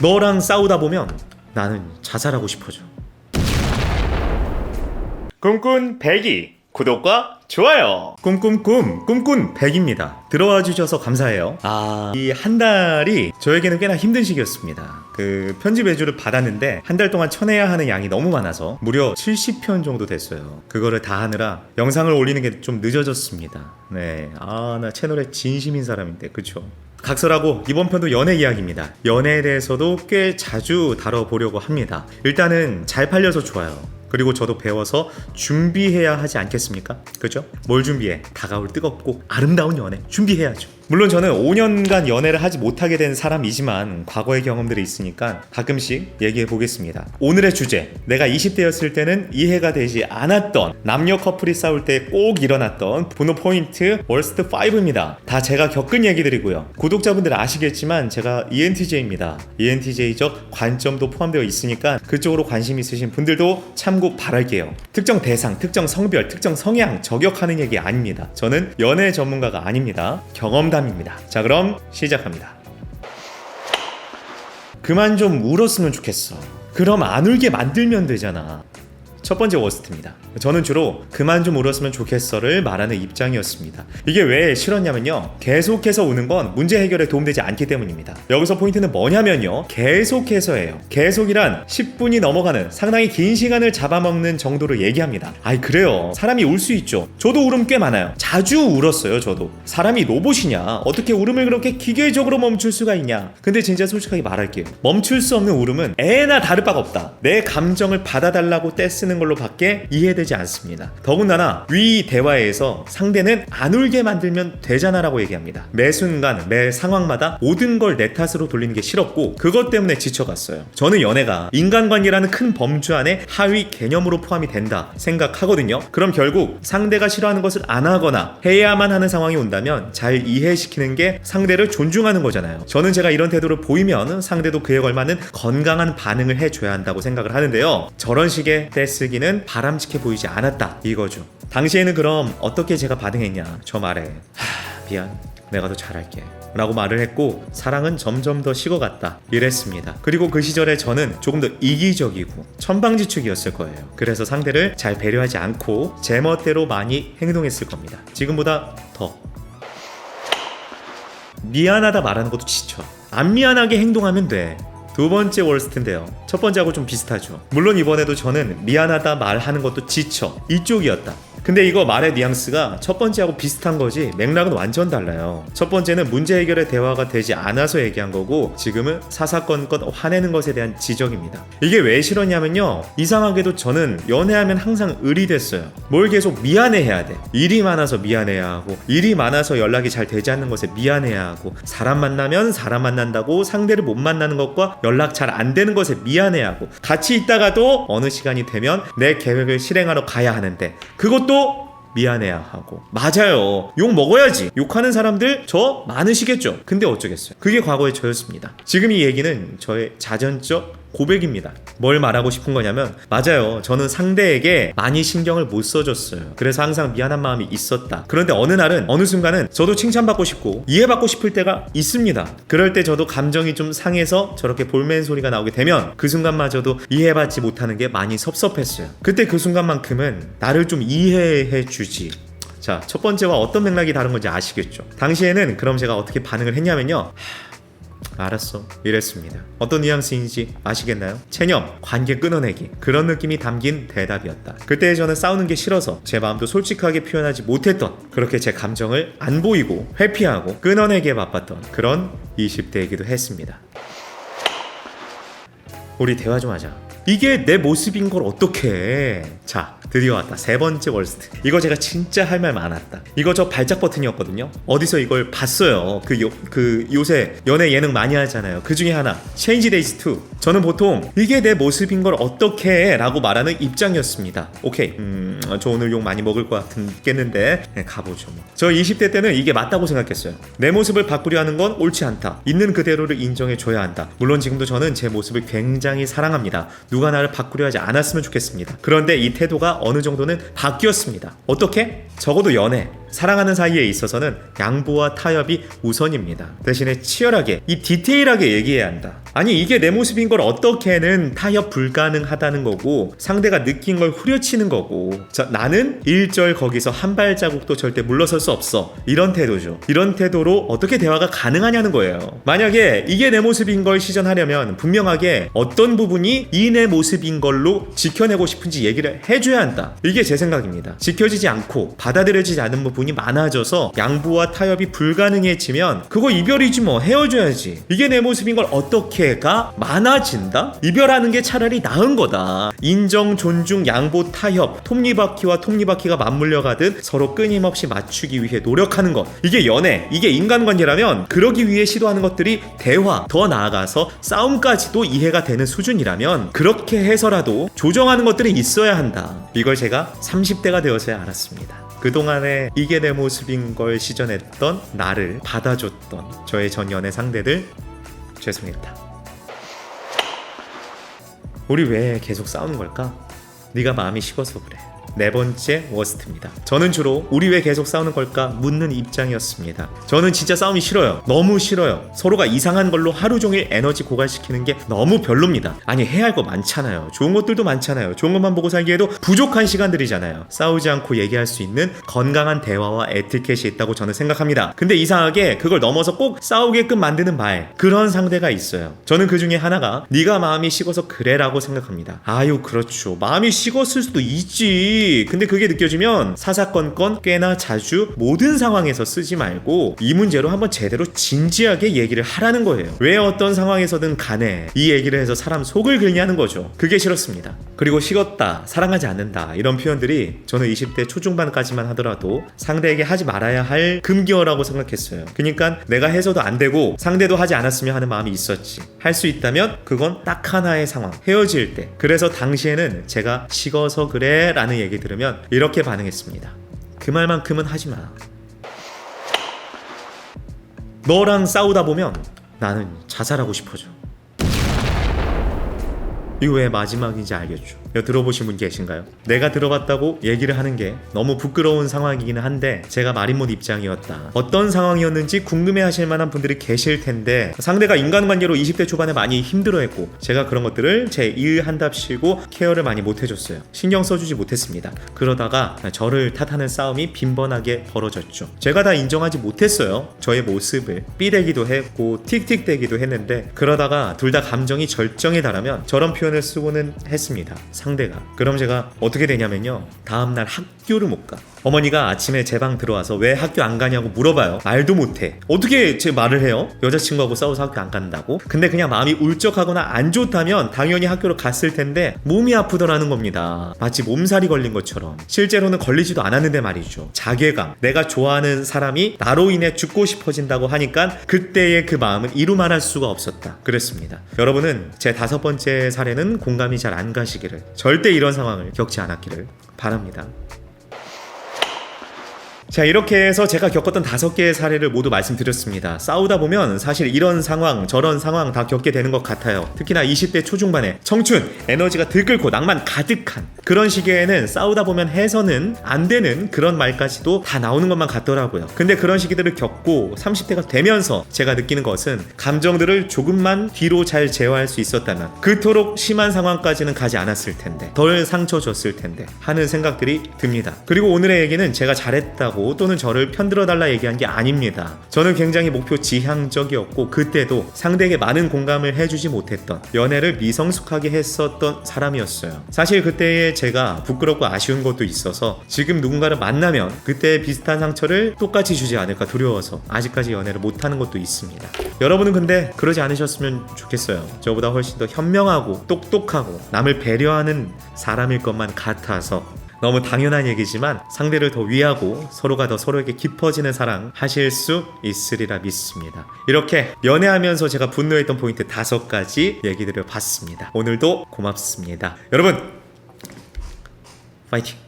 너랑 싸우다 보면 나는 자살하고 싶어져. 꿈꾼 100이 구독과 좋아요. 꿈꾼 100입니다. 들어와 주셔서 감사해요. 이 한 달이 저에게는 꽤나 힘든 시기였습니다. 그 편집 외주를 받았는데 한 달 동안 쳐내야 하는 양이 너무 많아서 무려 70편 정도 됐어요. 그거를 다 하느라 영상을 올리는 게 좀 늦어졌습니다. 네, 나 채널에 진심인 사람인데, 그쵸? 각설하고 이번 편도 연애 이야기입니다. 연애에 대해서도 꽤 자주 다뤄보려고 합니다. 일단은 잘 팔려서 좋아요. 그리고 저도 배워서 준비해야 하지 않겠습니까? 그죠? 뭘 준비해? 다가올 뜨겁고 아름다운 연애 준비해야죠. 물론 저는 5년간 연애를 하지 못하게 된 사람이지만 과거의 경험들이 있으니까 가끔씩 얘기해 보겠습니다. 오늘의 주제, 내가 20대였을 때는 이해가 되지 않았던 남녀 커플이 싸울 때 꼭 일어났던 분노 포인트 월스트 5입니다. 다 제가 겪은 얘기들이고요. 구독자분들 아시겠지만 제가 ENTJ입니다. ENTJ적 관점도 포함되어 있으니까 그쪽으로 관심 있으신 분들도 참고 바랄게요. 특정 대상, 특정 성별, 특정 성향 저격하는 얘기 아닙니다. 저는 연애 전문가가 아닙니다. 경험담입니다. 자, 그럼 시작합니다. 그만 좀 울었으면 좋겠어. 그럼 안 울게 만들면 되잖아. 첫 번째 워스트입니다. 저는 주로 그만 좀 울었으면 좋겠어를 말하는 입장이었습니다. 이게 왜 싫었냐면요, 계속해서 우는 건 문제 해결에 도움되지 않기 때문입니다. 여기서 포인트는 뭐냐면요, 계속해서예요. 계속이란 10분이 넘어가는 상당히 긴 시간을 잡아먹는 정도로 얘기합니다. 그래요, 사람이 울 수 있죠. 저도 울음 꽤 많아요. 자주 울었어요. 저도. 사람이 로봇이냐, 어떻게 울음을 그렇게 기계적으로 멈출 수가 있냐. 근데 진짜 솔직하게 말할게요, 멈출 수 없는 울음은 애나 다를 바가 없다. 내 감정을 받아달라고 떼쓰는 걸로 밖에 이해되지 않습니다. 더군다나 위 대화에서 상대는 안 울게 만들면 되잖아 라고 얘기합니다. 매 순간 매 상황마다 모든 걸 내 탓으로 돌리는 게 싫었고 그것 때문에 지쳐갔어요. 저는 연애가 인간관계라는 큰 범주 안에 하위 개념으로 포함이 된다 생각하거든요. 그럼 결국 상대가 싫어하는 것을 안 하거나 해야만 하는 상황이 온다면 잘 이해시키는 게 상대를 존중하는 거잖아요. 저는 제가 이런 태도를 보이면 상대도 그에 걸맞는 건강한 반응을 해줘야 한다고 생각을 하는데요. 저런 식의 떼쓰기는 바람직해 보이지 않았다 이거죠. 당시에는 그럼 어떻게 제가 반응했냐, 저 말에 미안, 내가 더 잘할게 라고 말을 했고 사랑은 점점 더 식어갔다 이랬습니다. 그리고 그 시절에 저는 조금 더 이기적이고 천방지축이었을 거예요. 그래서 상대를 잘 배려하지 않고 제 멋대로 많이 행동했을 겁니다. 지금보다 더. 미안하다 말하는 것도 지쳐. 안 미안하게 행동하면 돼. 두 번째 월스트인데요, 첫 번째하고 좀 비슷하죠. 물론 이번에도 저는 미안하다 말하는 것도 지쳐 이쪽이었다. 근데 이거 말의 뉘앙스가 첫 번째하고 비슷한 거지 맥락은 완전 달라요. 첫 번째는 문제 해결의 대화가 되지 않아서 얘기한 거고 지금은 사사건건 화내는 것에 대한 지적입니다. 이게 왜 싫었냐면요, 이상하게도 저는 연애하면 항상 을이 됐어요. 뭘 계속 미안해해야 돼. 일이 많아서 미안해야 하고, 일이 많아서 연락이 잘 되지 않는 것에 미안해야 하고, 사람 만나면 사람 만난다고 상대를 못 만나는 것과 연락 잘 안 되는 것에 미안해야 하고, 같이 있다가도 어느 시간이 되면 내 계획을 실행하러 가야 하는데 그것도 미안해야 하고. 맞아요, 욕 먹어야지. 욕하는 사람들 저 많으시겠죠. 근데 어쩌겠어요. 그게 과거의 저였습니다. 지금 이 얘기는 저의 자전적 고백입니다. 뭘 말하고 싶은 거냐면, 맞아요, 저는 상대에게 많이 신경을 못 써줬어요. 그래서 항상 미안한 마음이 있었다. 그런데 어느 날은, 어느 순간은 저도 칭찬받고 싶고 이해받고 싶을 때가 있습니다. 그럴 때 저도 감정이 좀 상해서 저렇게 볼멘 소리가 나오게 되면 그 순간마저도 이해받지 못하는 게 많이 섭섭했어요. 그때 그 순간만큼은 나를 좀 이해해 주지. 자, 첫 번째와 어떤 맥락이 다른 건지 아시겠죠? 당시에는 그럼 제가 어떻게 반응을 했냐면요, 알았어 이랬습니다. 어떤 뉘앙스인지 아시겠나요? 체념, 관계 끊어내기, 그런 느낌이 담긴 대답이었다. 그때 저는 싸우는 게 싫어서 제 마음도 솔직하게 표현하지 못했던, 그렇게 제 감정을 안 보이고 회피하고 끊어내기에 바빴던 그런 20대이기도 했습니다. 우리 대화 좀 하자. 이게 내 모습인 걸 어떡해. 자, 드디어 왔다. 세 번째 월스트. 이거 제가 진짜 할 말 많았다. 이거 저 발작 버튼이었거든요. 어디서 이걸 봤어요. 요새 연애 예능 많이 하잖아요. 그 중에 하나, Change Days 2. 저는 보통 이게 내 모습인 걸 어떡해 라고 말하는 입장이었습니다. 오케이, 저 오늘 욕 많이 먹을 것 같겠는데 가보죠 뭐. 저 20대 때는 이게 맞다고 생각했어요. 내 모습을 바꾸려 하는 건 옳지 않다. 있는 그대로를 인정해줘야 한다. 물론 지금도 저는 제 모습을 굉장히 사랑합니다. 누가 나를 바꾸려 하지 않았으면 좋겠습니다. 그런데 이 태도가 자체가 어느 정도는 바뀌었습니다. 어떻게? 적어도 연애, 사랑하는 사이에 있어서는 양보와 타협이 우선입니다. 대신에 치열하게, 이 디테일하게 얘기해야 한다. 아니 이게 내 모습인 걸 어떻게는 타협 불가능하다는 거고 상대가 느낀 걸 후려치는 거고 나는 일절 거기서 한 발자국도 절대 물러설 수 없어. 이런 태도죠. 이런 태도로 어떻게 대화가 가능하냐는 거예요. 만약에 이게 내 모습인 걸 시전하려면 분명하게 어떤 부분이 이 내 모습인 걸로 지켜내고 싶은지 얘기를 해줘야 한다. 이게 제 생각입니다. 지켜지지 않고 받아들여지지 않은 부분이 많아져서 양보와 타협이 불가능해지면 그거 이별이지 뭐. 헤어져야지. 이게 내 모습인 걸 어떻게가 많아진다? 이별하는 게 차라리 나은 거다. 인정, 존중, 양보, 타협, 톱니바퀴와 톱니바퀴가 맞물려 가듯 서로 끊임없이 맞추기 위해 노력하는 것. 이게 연애, 이게 인간관계라면 그러기 위해 시도하는 것들이 대화, 더 나아가서 싸움까지도 이해가 되는 수준이라면 그렇게 해서라도 조정하는 것들이 있어야 한다. 이걸 제가 30대가 되어서야 알았습니다. 그동안에 이게 내 모습인 걸 시전했던 나를 받아줬던 저의 전 연애 상대들 죄송했다. 우리 왜 계속 싸우는 걸까? 네가 마음이 식어서 그래. 네 번째 워스트입니다. 저는 주로 우리 왜 계속 싸우는 걸까 묻는 입장이었습니다. 저는 진짜 싸움이 싫어요. 너무 싫어요. 서로가 이상한 걸로 하루 종일 에너지 고갈시키는 게 너무 별로입니다. 아니 해야 할 거 많잖아요. 좋은 것들도 많잖아요. 좋은 것만 보고 살기에도 부족한 시간들이잖아요. 싸우지 않고 얘기할 수 있는 건강한 대화와 에티켓이 있다고 저는 생각합니다. 근데 이상하게 그걸 넘어서 꼭 싸우게끔 만드는 말, 그런 상대가 있어요. 저는 그 중에 하나가 네가 마음이 식어서 그래라고 생각합니다. 아유 그렇죠. 마음이 식었을 수도 있지. 근데 그게 느껴지면 사사건건 꽤나 자주 모든 상황에서 쓰지 말고 이 문제로 한번 제대로 진지하게 얘기를 하라는 거예요. 왜 어떤 상황에서든 간에 이 얘기를 해서 사람 속을 긁냐는 거죠. 그게 싫었습니다. 그리고 식었다, 사랑하지 않는다 이런 표현들이 저는 20대 초중반까지만 하더라도 상대에게 하지 말아야 할 금기어라고 생각했어요. 그러니까 내가 해서도 안 되고 상대도 하지 않았으면 하는 마음이 있었지. 할 수 있다면 그건 딱 하나의 상황, 헤어질 때. 그래서 당시에는 제가 식어서 그래 라는 얘기 들으면 이렇게 반응했습니다. 그 말만큼은 하지 마. 너랑 싸우다 보면 나는 자살하고 싶어져. 이거 왜 마지막인지 알겠죠? 이거 들어보신 분 계신가요? 내가 들어봤다고 얘기를 하는 게 너무 부끄러운 상황이기는 한데 제가 말인 못 입장이었다. 어떤 상황이었는지 궁금해하실 만한 분들이 계실 텐데 상대가 인간관계로 20대 초반에 많이 힘들어했고 제가 그런 것들을 제 일 한답시고 케어를 많이 못해줬어요. 신경 써주지 못했습니다. 그러다가 저를 탓하는 싸움이 빈번하게 벌어졌죠. 제가 다 인정하지 못했어요. 저의 모습을 삐대기도 했고 틱틱대기도 했는데 그러다가 둘 다 감정이 절정에 달하면 저런 표현을 쓰고는 했습니다. 상대가. 그럼 제가 어떻게 되냐면요, 다음날 학교를 못 가. 어머니가 아침에 제 방 들어와서 왜 학교 안 가냐고 물어봐요. 말도 못해. 어떻게 제 말을 해요? 여자친구하고 싸워서 학교 안 간다고? 근데 그냥 마음이 울적하거나 안 좋다면 당연히 학교로 갔을 텐데 몸이 아프더라는 겁니다. 마치 몸살이 걸린 것처럼. 실제로는 걸리지도 않았는데 말이죠. 자괴감, 내가 좋아하는 사람이 나로 인해 죽고 싶어진다고 하니까 그때의 그 마음은 이루 말할 수가 없었다. 그랬습니다. 여러분은 제 5번째 사례는 공감이 잘 안 가시기를, 절대 이런 상황을 겪지 않았기를 바랍니다. 자, 이렇게 해서 제가 겪었던 5개의 사례를 모두 말씀드렸습니다. 싸우다 보면 사실 이런 상황 저런 상황 다 겪게 되는 것 같아요. 특히나 20대 초중반에 청춘, 에너지가 들끓고 낭만 가득한 그런 시기에는 싸우다 보면 해서는 안 되는 그런 말까지도 다 나오는 것만 같더라고요. 근데 그런 시기들을 겪고 30대가 되면서 제가 느끼는 것은 감정들을 조금만 뒤로 잘 제어할 수 있었다면 그토록 심한 상황까지는 가지 않았을 텐데, 덜 상처 줬을 텐데 하는 생각들이 듭니다. 그리고 오늘의 얘기는 제가 잘했다고 또는 저를 편들어달라 얘기한 게 아닙니다. 저는 굉장히 목표 지향적이었고 그때도 상대에게 많은 공감을 해주지 못했던, 연애를 미성숙하게 했었던 사람이었어요. 사실 그때의 제가 부끄럽고 아쉬운 것도 있어서 지금 누군가를 만나면 그때 비슷한 상처를 똑같이 주지 않을까 두려워서 아직까지 연애를 못하는 것도 있습니다. 여러분은 근데 그러지 않으셨으면 좋겠어요. 저보다 훨씬 더 현명하고 똑똑하고 남을 배려하는 사람일 것만 같아서 너무 당연한 얘기지만 상대를 더 위하고 서로가 더 서로에게 깊어지는 사랑 하실 수 있으리라 믿습니다. 이렇게 연애하면서 제가 분노했던 포인트 5가지 얘기 드려봤습니다. 오늘도 고맙습니다. 여러분 파이팅!